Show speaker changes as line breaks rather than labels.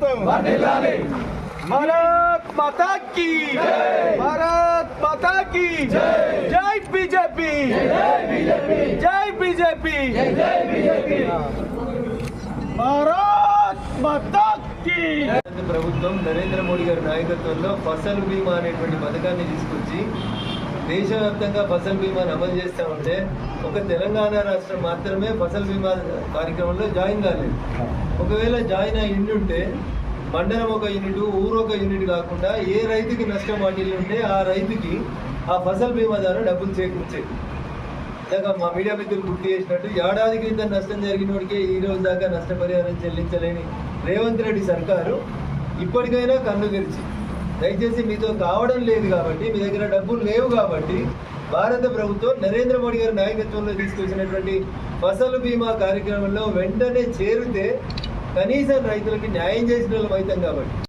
నాయకత్వం भारत माता की भारत माता की जय बीजेपी जय बीजेपी भारत माता की
ప్రభుత్వం నరేంద్ర మోడీ గారి నాయకత్వంలో ఫసల్ బీమా అనేటువంటి పథకాన్ని తీసుకొచ్చి దేశవ్యాప్తంగా ఫసల్ బీమాను అమలు చేస్తూ ఉంటే ఒక తెలంగాణ రాష్ట్రం మాత్రమే ఫసల్ బీమా కార్యక్రమంలో జాయిన్ కాలేదు. ఒకవేళ జాయిన్ అయ్యి ఉంటే మండలం ఒక యూనిట్, ఊరు ఒక యూనిట్ కాకుండా ఏ రైతుకి నష్టం వాటిల్లి ఉంటే ఆ రైతుకి ఆ ఫసల్ బీమా ద్వారా డబ్బులు చేకూర్చేది. ఇందాక మా మీడియా మిత్రులు గుర్తు చేసినట్టు ఏడాది క్రితం నష్టం జరిగిన వాడికే ఈ రోజు దాకా నష్టపరిహారం చెల్లించలేని రేవంత్ రెడ్డి సర్కారు ఇప్పటికైనా కన్ను తెరిచి దయచేసి మీతో కావడం లేదు కాబట్టి, మీ దగ్గర డబ్బులు లేవు కాబట్టి భారత ప్రభుత్వం నరేంద్ర మోడీ గారి నాయకత్వంలో తీసుకొచ్చినటువంటి ఫసల్ బీమా కార్యక్రమంలో వెంటనే చేరితే కనీసం రైతులకి న్యాయం చేసిన వాళ్ళం అవుతాం కాబట్టి